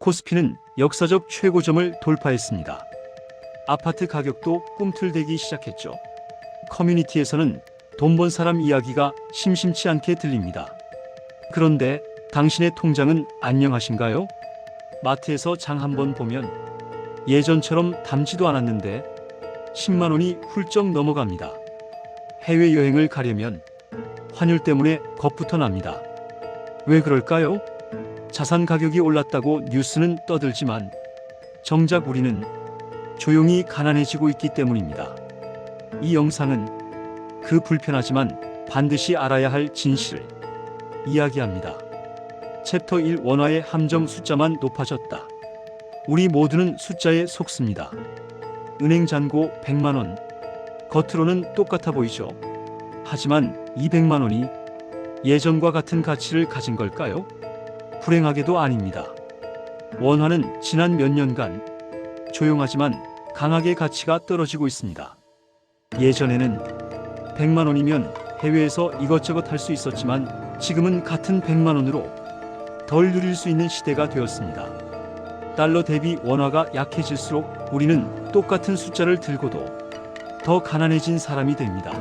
코스피는 역사적 최고점을 돌파했습니다. 아파트 가격도 꿈틀대기 시작했죠. 커뮤니티에서는 돈 번 사람 이야기가 심심치 않게 들립니다. 그런데 당신의 통장은 안녕하신가요? 마트에서 장 한번 보면 예전처럼 담지도 않았는데 10만 원이 훌쩍 넘어갑니다. 해외여행을 가려면 환율 때문에 겁부터 납니다. 왜 그럴까요? 자산 가격이 올랐다고 뉴스는 떠들지만 정작 우리는 조용히 가난해지고 있기 때문입니다. 이 영상은 그 불편하지만 반드시 알아야 할 진실을 이야기합니다. 챕터 1 원화의 함정 숫자만 높아졌다. 우리 모두는 숫자에 속습니다. 은행 잔고 100만 원. 겉으로는 똑같아 보이죠. 하지만 200만 원이 예전과 같은 가치를 가진 걸까요? 불행하게도 아닙니다. 원화는 지난 몇 년간 조용하지만 강하게 가치가 떨어지고 있습니다. 예전에는 100만 원이면 해외에서 이것저것 할 수 있었지만 지금은 같은 100만 원으로 덜 누릴 수 있는 시대가 되었습니다. 달러 대비 원화가 약해질수록 우리는 똑같은 숫자를 들고도 더 가난해진 사람이 됩니다.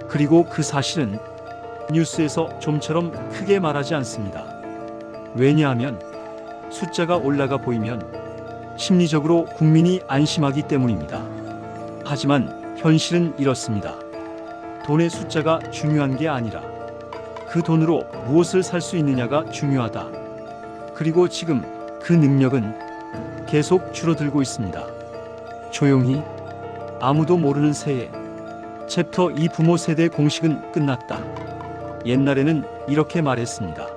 그리고 그 사실은 뉴스에서 좀처럼 크게 말하지 않습니다. 왜냐하면 숫자가 올라가 보이면 심리적으로 국민이 안심하기 때문입니다. 하지만 현실은 이렇습니다. 돈의 숫자가 중요한 게 아니라 그 돈으로 무엇을 살 수 있느냐가 중요하다. 그리고 지금 그 능력은 계속 줄어들고 있습니다. 조용히 아무도 모르는 새에 챕터 2 부모 세대 공식은 끝났다. 옛날에는 이렇게 말했습니다.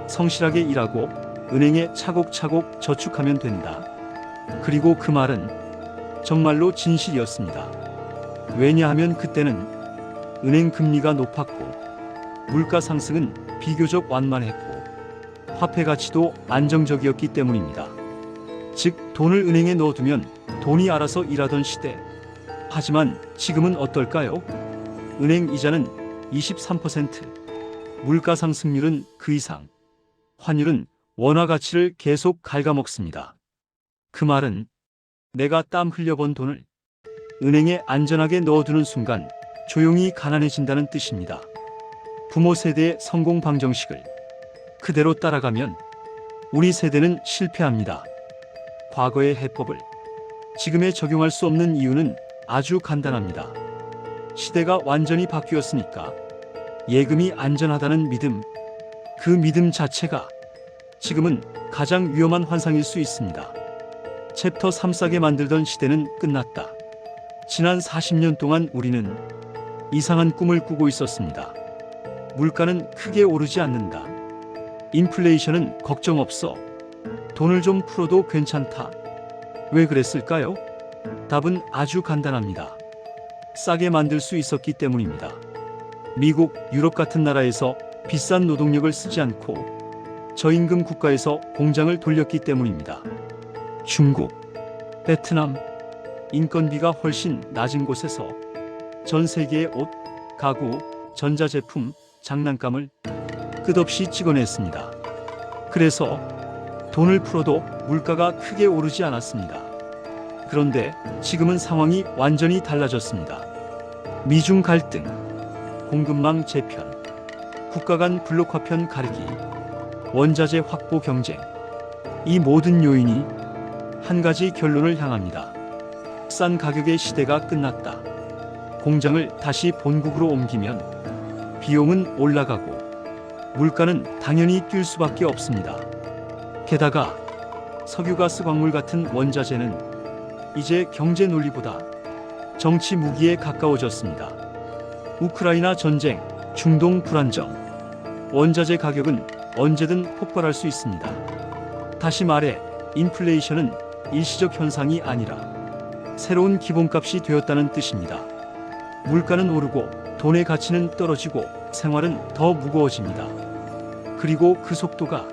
성실하게 일하고 은행에 차곡차곡 저축하면 된다. 그리고 그 말은 정말로 진실이었습니다. 왜냐하면 그때는 은행 금리가 높았고 물가 상승은 비교적 완만했고 화폐 가치도 안정적이었기 때문입니다. 즉 돈을 은행에 넣어두면 돈이 알아서 일하던 시대. 하지만 지금은 어떨까요? 은행 이자는 23%, 물가 상승률은 그 이상, 환율은 원화 가치를 계속 갉아먹습니다. 그 말은 내가 땀 흘려번 돈을 은행에 안전하게 넣어두는 순간 조용히 가난해진다는 뜻입니다. 부모 세대의 성공 방정식을 그대로 따라가면 우리 세대는 실패합니다. 과거의 해법을 지금에 적용할 수 없는 이유는 아주 간단합니다. 시대가 완전히 바뀌었으니까. 예금이 안전하다는 믿음, 그 믿음 자체가 지금은 가장 위험한 환상일 수 있습니다. 챕터 3 싸게 만들던 시대는 끝났다. 지난 40년 동안 우리는 이상한 꿈을 꾸고 있었습니다. 물가는 크게 오르지 않는다. 인플레이션은 걱정 없어. 돈을 좀 풀어도 괜찮다. 왜 그랬을까요? 답은 아주 간단합니다. 싸게 만들 수 있었기 때문입니다. 미국, 유럽 같은 나라에서 비싼 노동력을 쓰지 않고 저임금 국가에서 공장을 돌렸기 때문입니다. 중국, 베트남, 인건비가 훨씬 낮은 곳에서 전 세계의 옷, 가구, 전자제품, 장난감을 끝없이 찍어냈습니다. 그래서 돈을 풀어도 물가가 크게 오르지 않았습니다. 그런데 지금은 상황이 완전히 달라졌습니다. 미중 갈등, 공급망 재편, 국가 간 블록화편 가르기, 원자재 확보 경쟁, 이 모든 요인이 한 가지 결론을 향합니다. 싼 가격의 시대가 끝났다. 공장을 다시 본국으로 옮기면 비용은 올라가고 물가는 당연히 뛸 수밖에 없습니다. 게다가 석유가스 광물 같은 원자재는 이제 경제 논리보다 정치 무기에 가까워졌습니다. 우크라이나 전쟁, 중동 불안정, 원자재 가격은 언제든 폭발할 수 있습니다. 다시 말해 인플레이션은 일시적 현상이 아니라 새로운 기본값이 되었다는 뜻입니다. 물가는 오르고 돈의 가치는 떨어지고 생활은 더 무거워집니다. 그리고 그 속도가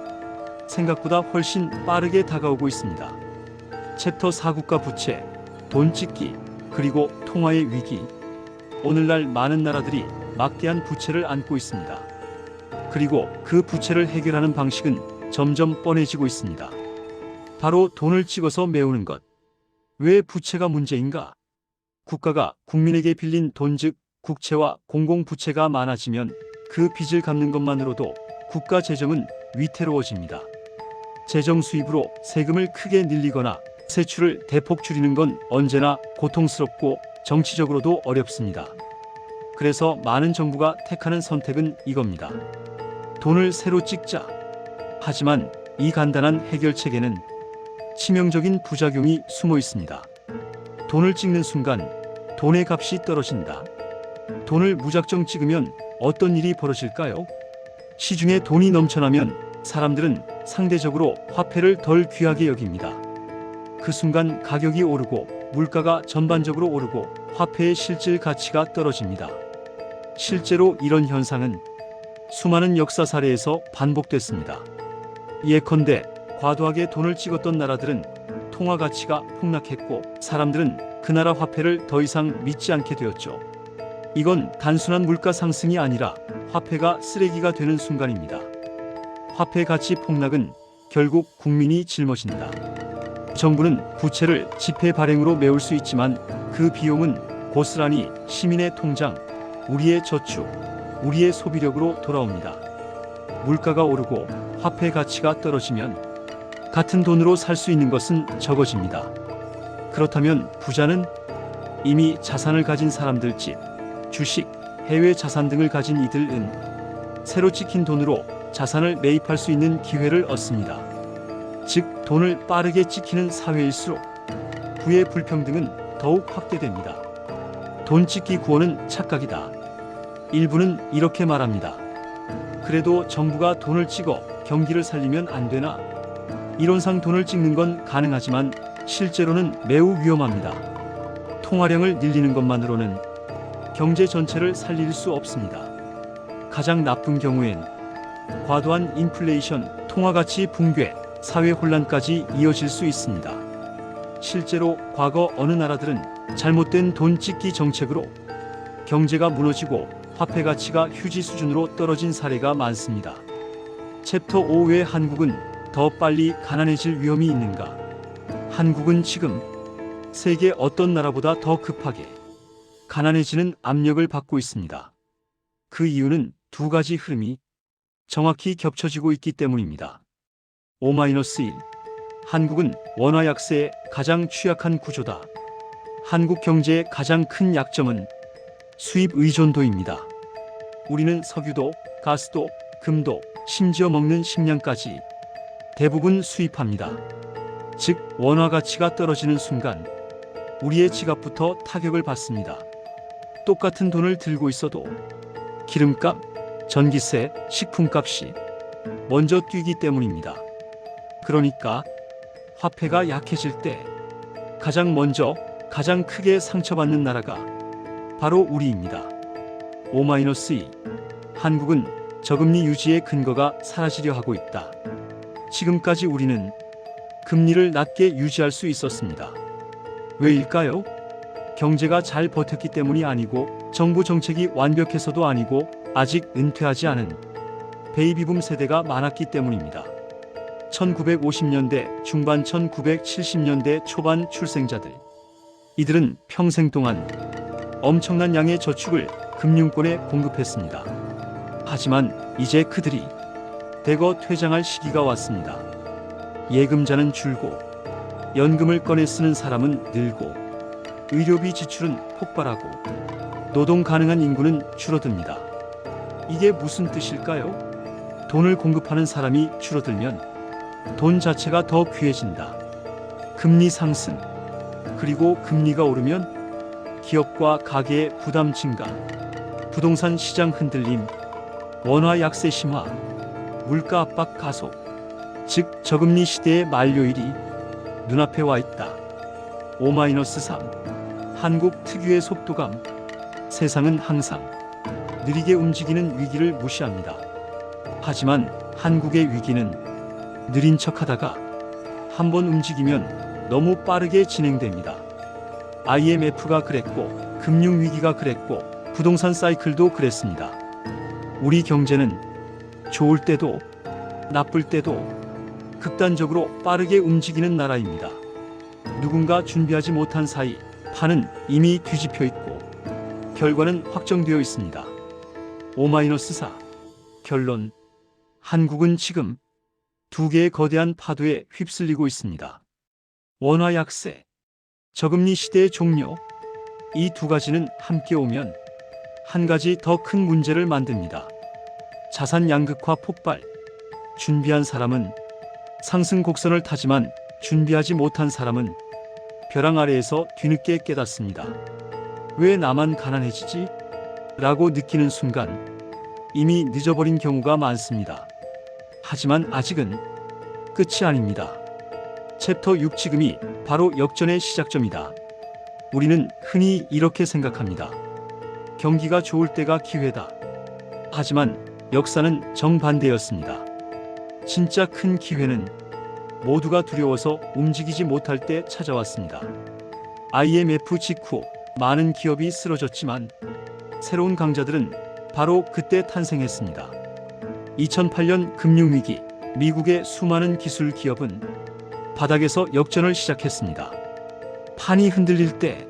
생각보다 훨씬 빠르게 다가오고 있습니다. 챕터 4 국가 부채, 돈 찍기, 그리고 통화의 위기. 오늘날 많은 나라들이 막대한 부채를 안고 있습니다. 그리고 그 부채를 해결하는 방식은 점점 뻔해지고 있습니다. 바로 돈을 찍어서 메우는 것. 왜 부채가 문제인가? 국가가 국민에게 빌린 돈, 즉 국채와 공공부채가 많아지면 그 빚을 갚는 것만으로도 국가 재정은 위태로워집니다. 재정 수입으로 세금을 크게 늘리거나 세출을 대폭 줄이는 건 언제나 고통스럽고 정치적으로도 어렵습니다. 그래서 많은 정부가 택하는 선택은 이겁니다. 돈을 새로 찍자. 하지만 이 간단한 해결책에는 치명적인 부작용이 숨어 있습니다. 돈을 찍는 순간 돈의 값이 떨어진다. 돈을 무작정 찍으면 어떤 일이 벌어질까요? 시중에 돈이 넘쳐나면 사람들은 상대적으로 화폐를 덜 귀하게 여깁니다. 그 순간 가격이 오르고 물가가 전반적으로 오르고 화폐의 실질 가치가 떨어집니다. 실제로 이런 현상은 수많은 역사 사례에서 반복됐습니다. 예컨대 과도하게 돈을 찍었던 나라들은 통화 가치가 폭락했고 사람들은 그 나라 화폐를 더 이상 믿지 않게 되었죠. 이건 단순한 물가 상승이 아니라 화폐가 쓰레기가 되는 순간입니다. 화폐 가치 폭락은 결국 국민이 짊어진다. 정부는 부채를 지폐 발행으로 메울 수 있지만 그 비용은 고스란히 시민의 통장, 우리의 저축, 우리의 소비력으로 돌아옵니다. 물가가 오르고 화폐 가치가 떨어지면 같은 돈으로 살 수 있는 것은 적어집니다. 그렇다면 부자는 이미 자산을 가진 사람들, 집, 주식, 해외 자산 등을 가진 이들은 새로 찍힌 돈으로 자산을 매입할 수 있는 기회를 얻습니다. 즉, 돈을 빠르게 찍히는 사회일수록 부의 불평등은 더욱 확대됩니다. 돈 찍기 구호는 착각이다. 일부는 이렇게 말합니다. 그래도 정부가 돈을 찍어 경기를 살리면 안 되나? 이론상 돈을 찍는 건 가능하지만 실제로는 매우 위험합니다. 통화량을 늘리는 것만으로는 경제 전체를 살릴 수 없습니다. 가장 나쁜 경우엔 과도한 인플레이션, 통화가치 붕괴, 사회 혼란까지 이어질 수 있습니다. 실제로 과거 어느 나라들은 잘못된 돈 찍기 정책으로 경제가 무너지고 화폐 가치가 휴지 수준으로 떨어진 사례가 많습니다. 챕터 5 왜 한국은 더 빨리 가난해질 위험이 있는가? 한국은 지금 세계 어떤 나라보다 더 급하게 가난해지는 압력을 받고 있습니다. 그 이유는 두 가지 흐름이 정확히 겹쳐지고 있기 때문입니다. 5-1. 한국은 원화 약세에 가장 취약한 구조다. 한국 경제의 가장 큰 약점은 수입 의존도입니다. 우리는 석유도, 가스도, 금도, 심지어 먹는 식량까지 대부분 수입합니다. 즉, 원화 가치가 떨어지는 순간 우리의 지갑부터 타격을 받습니다. 똑같은 돈을 들고 있어도 기름값, 전기세, 식품값이 먼저 뛰기 때문입니다. 그러니까 화폐가 약해질 때 가장 먼저 가장 크게 상처받는 나라가 바로 우리입니다. 5-2. 한국은 저금리 유지의 근거가 사라지려 하고 있다. 지금까지 우리는 금리를 낮게 유지할 수 있었습니다. 왜일까요? 경제가 잘 버텼기 때문이 아니고 정부 정책이 완벽해서도 아니고 아직 은퇴하지 않은 베이비붐 세대가 많았기 때문입니다. 1950년대 중반 1970년대 초반 출생자들. 이들은 평생 동안 엄청난 양의 저축을 금융권에 공급했습니다. 하지만 이제 그들이 대거 퇴장할 시기가 왔습니다. 예금자는 줄고 연금을 꺼내 쓰는 사람은 늘고 의료비 지출은 폭발하고 노동 가능한 인구는 줄어듭니다. 이게 무슨 뜻일까요? 돈을 공급하는 사람이 줄어들면 돈 자체가 더 귀해진다. 금리 상승, 그리고 금리가 오르면 기업과 가계의 부담 증가, 부동산 시장 흔들림, 원화 약세 심화, 물가 압박 가속, 즉 저금리 시대의 만료일이 눈앞에 와 있다. 5-3. 한국 특유의 속도감. 세상은 항상 느리게 움직이는 위기를 무시합니다. 하지만 한국의 위기는 느린 척하다가 한번 움직이면 너무 빠르게 진행됩니다. IMF가 그랬고 금융위기가 그랬고 부동산 사이클도 그랬습니다. 우리 경제는 좋을 때도 나쁠 때도 극단적으로 빠르게 움직이는 나라입니다. 누군가 준비하지 못한 사이 판은 이미 뒤집혀 있고 결과는 확정되어 있습니다. O-4 결론. 한국은 지금 두 개의 거대한 파도에 휩쓸리고 있습니다. 원화 약세, 저금리 시대의 종료. 이 두 가지는 함께 오면 한 가지 더 큰 문제를 만듭니다. 자산 양극화 폭발. 준비한 사람은 상승 곡선을 타지만 준비하지 못한 사람은 벼랑 아래에서 뒤늦게 깨닫습니다. 왜 나만 가난해지지? 라고 느끼는 순간 이미 늦어버린 경우가 많습니다. 하지만 아직은 끝이 아닙니다. 챕터 6 지금이 바로 역전의 시작점이다. 우리는 흔히 이렇게 생각합니다. 경기가 좋을 때가 기회다. 하지만 역사는 정반대였습니다. 진짜 큰 기회는 모두가 두려워서 움직이지 못할 때 찾아왔습니다. IMF 직후 많은 기업이 쓰러졌지만 새로운 강자들은 바로 그때 탄생했습니다. 2008년 금융위기, 미국의 수많은 기술 기업은 바닥에서 역전을 시작했습니다. 판이 흔들릴 때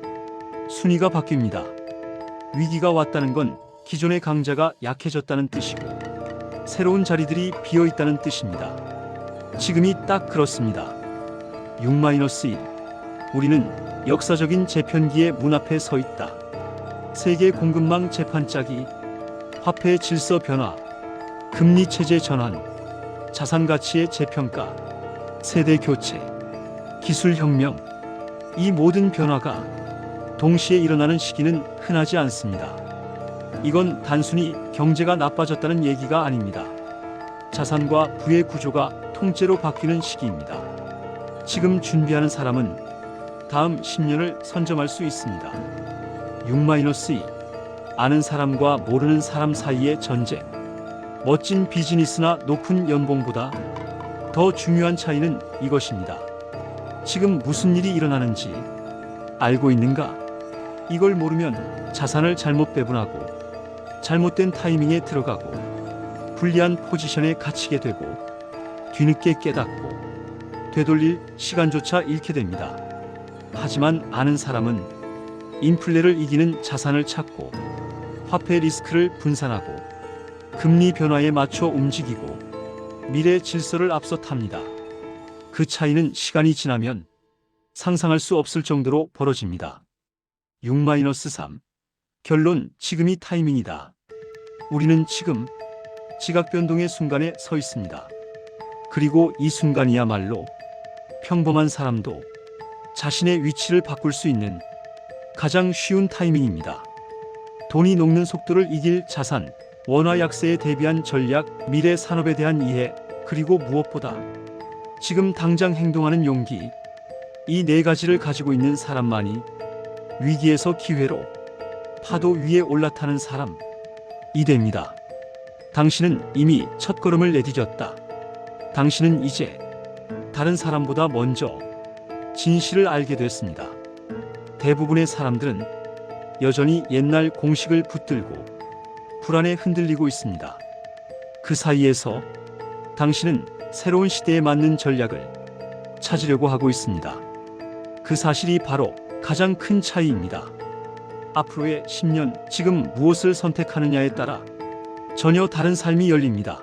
순위가 바뀝니다. 위기가 왔다는 건 기존의 강자가 약해졌다는 뜻이고 새로운 자리들이 비어 있다는 뜻입니다. 지금이 딱 그렇습니다. 6-1. 우리는 역사적인 재편기의 문 앞에 서 있다. 세계 공급망 재판 짜기, 화폐 질서 변화, 금리 체제 전환, 자산 가치의 재평가, 세대 교체, 기술 혁명. 이 모든 변화가 동시에 일어나는 시기는 흔하지 않습니다. 이건 단순히 경제가 나빠졌다는 얘기가 아닙니다. 자산과 부의 구조가 통째로 바뀌는 시기입니다. 지금 준비하는 사람은 다음 10년을 선점할 수 있습니다. 6-2. 아는 사람과 모르는 사람 사이의 전쟁. 멋진 비즈니스나 높은 연봉보다 더 중요한 차이는 이것입니다. 지금 무슨 일이 일어나는지 알고 있는가? 이걸 모르면 자산을 잘못 배분하고 잘못된 타이밍에 들어가고 불리한 포지션에 갇히게 되고 뒤늦게 깨닫고 되돌릴 시간조차 잃게 됩니다. 하지만 아는 사람은 인플레를 이기는 자산을 찾고 화폐 리스크를 분산하고 금리 변화에 맞춰 움직이고 미래 질서를 앞서 탑니다. 그 차이는 시간이 지나면 상상할 수 없을 정도로 벌어집니다. 6-3. 결론. 지금이 타이밍이다. 우리는 지금 지각 변동의 순간에 서 있습니다. 그리고 이 순간이야말로 평범한 사람도 자신의 위치를 바꿀 수 있는 가장 쉬운 타이밍입니다. 돈이 녹는 속도를 이길 자산, 원화 약세에 대비한 전략, 미래 산업에 대한 이해, 그리고 무엇보다 지금 당장 행동하는 용기. 이 네 가지를 가지고 있는 사람만이 위기에서 기회로 파도 위에 올라타는 사람이 됩니다. 당신은 이미 첫걸음을 내디뎠다. 당신은 이제 다른 사람보다 먼저 진실을 알게 됐습니다. 대부분의 사람들은 여전히 옛날 공식을 붙들고 불안에 흔들리고 있습니다. 그 사이에서 당신은 새로운 시대에 맞는 전략을 찾으려고 하고 있습니다. 그 사실이 바로 가장 큰 차이입니다. 앞으로의 10년, 지금 무엇을 선택하느냐에 따라 전혀 다른 삶이 열립니다.